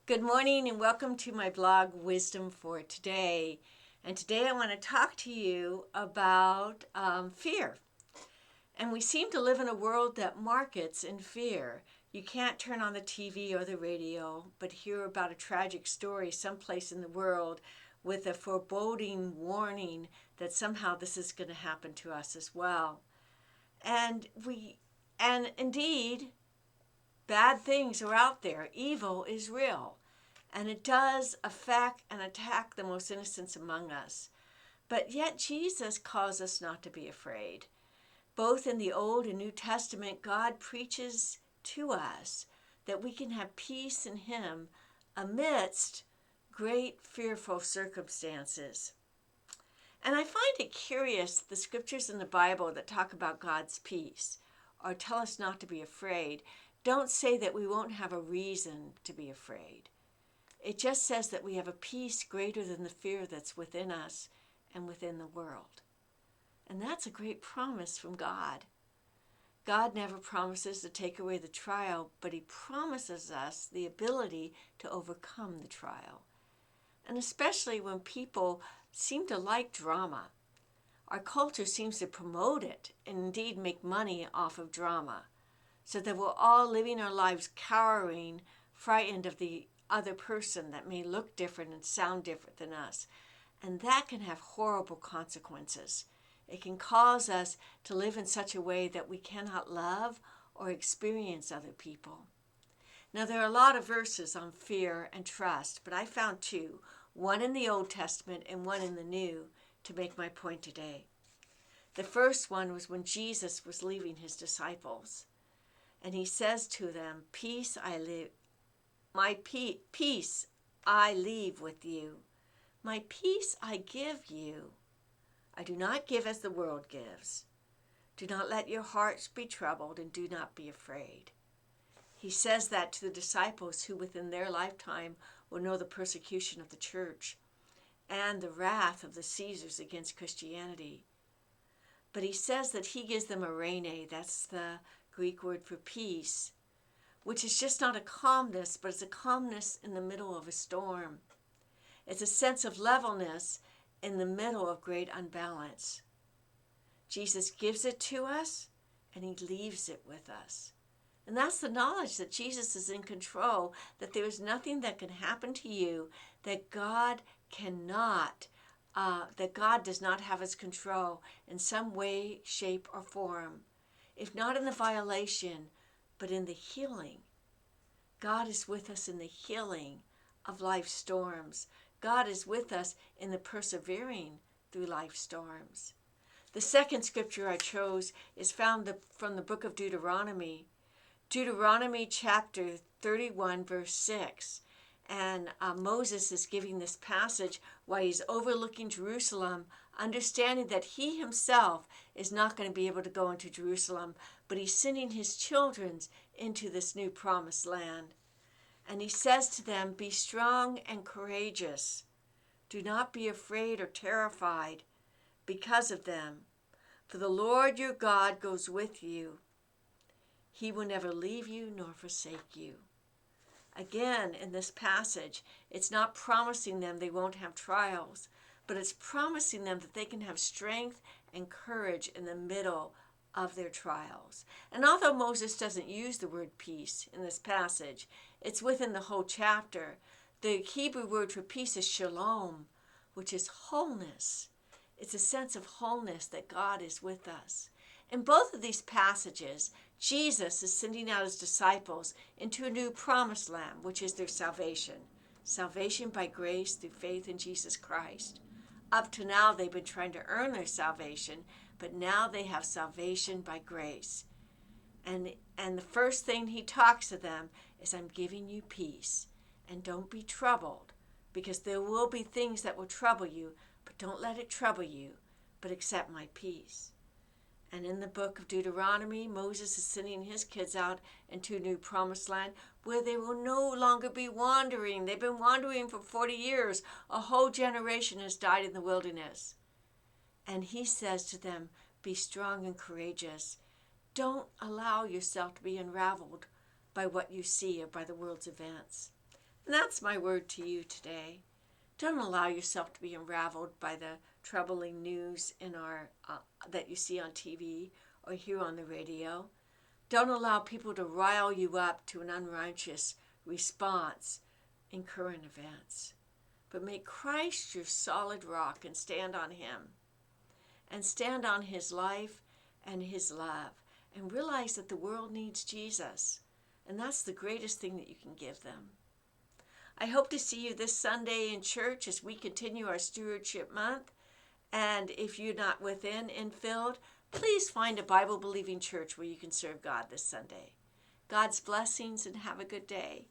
Good morning and welcome to my blog, Wisdom for Today. And today I want to talk to you about fear. And we seem to live in a world that markets in fear. You can't turn on the TV or the radio, but hear about a tragic story someplace in the world with a foreboding warning that somehow this is going to happen to us as well. And indeed, bad things are out there. Evil is real. And it does affect and attack the most innocents among us. But yet Jesus calls us not to be afraid. Both in the Old and New Testament, God preaches to us that we can have peace in Him amidst great fearful circumstances. And I find it curious the scriptures in the Bible that talk about God's peace or tell us not to be afraid don't say that we won't have a reason to be afraid. It just says that we have a peace greater than the fear that's within us and within the world. And that's a great promise from God. God never promises to take away the trial, but He promises us the ability to overcome the trial. And especially when people seem to like drama. Our culture seems to promote it and indeed make money off of drama, so that we're all living our lives cowering, frightened of the other person that may look different and sound different than us. And that can have horrible consequences. It can cause us to live in such a way that we cannot love or experience other people. Now, there are a lot of verses on fear and trust, but I found two, one in the Old Testament and one in the New, to make my point today. The first one was when Jesus was leaving His disciples, and He says to them, "Peace I live, my peace I leave with you. My peace I give you. I do not give as the world gives. Do not let your hearts be troubled, and do not be afraid." He says that to the disciples who within their lifetime will know the persecution of the church and the wrath of the Caesars against Christianity. But He says that He gives them eirene, that's the Greek word for peace, which is just not a calmness, but it's a calmness in the middle of a storm. It's a sense of levelness in the middle of great unbalance. Jesus gives it to us, and He leaves it with us. And that's the knowledge that Jesus is in control, that there is nothing that can happen to you that God cannot, that God does not have His control in some way, shape, or form. If not in the violation, but in the healing. God is with us in the healing of life's storms. God is with us in the persevering through life's storms. The second scripture I chose is found from the book of Deuteronomy. Deuteronomy chapter 31, verse 6. And Moses is giving this passage while he's overlooking Jerusalem, understanding that he himself is not going to be able to go into Jerusalem, but he's sending his children into this new promised land. And he says to them, "Be strong and courageous. Do not be afraid or terrified because of them. For the Lord your God goes with you. He will never leave you nor forsake you." Again, in this passage, it's not promising them they won't have trials, but it's promising them that they can have strength and courage in the middle of their trials. And although Moses doesn't use the word peace in this passage, it's within the whole chapter. The Hebrew word for peace is shalom, which is wholeness. It's a sense of wholeness that God is with us. In both of these passages, Jesus is sending out His disciples into a new promised land, which is their salvation. Salvation by grace through faith in Jesus Christ. Up to now, they've been trying to earn their salvation, but now they have salvation by grace. And the first thing He talks to them is, "I'm giving you peace, and don't be troubled, because there will be things that will trouble you, but don't let it trouble you, but accept my peace." And in the book of Deuteronomy, Moses is sending his kids out into a new promised land where they will no longer be wandering. They've been wandering for 40 years. A whole generation has died in the wilderness. And he says to them, "Be strong and courageous. Don't allow yourself to be unraveled by what you see or by the world's events. And that's my word to you today. Don't allow yourself to be unraveled by the troubling news that you see on TV or hear on the radio. Don't allow people to rile you up to an unrighteous response in current events. But make Christ your solid rock and stand on Him. And stand on His life and His love. And realize that the world needs Jesus. And that's the greatest thing that you can give them. I hope to see you this Sunday in church as we continue our Stewardship Month. And if you're not within Infield, please find a Bible-believing church where you can serve God this Sunday. God's blessings and have a good day.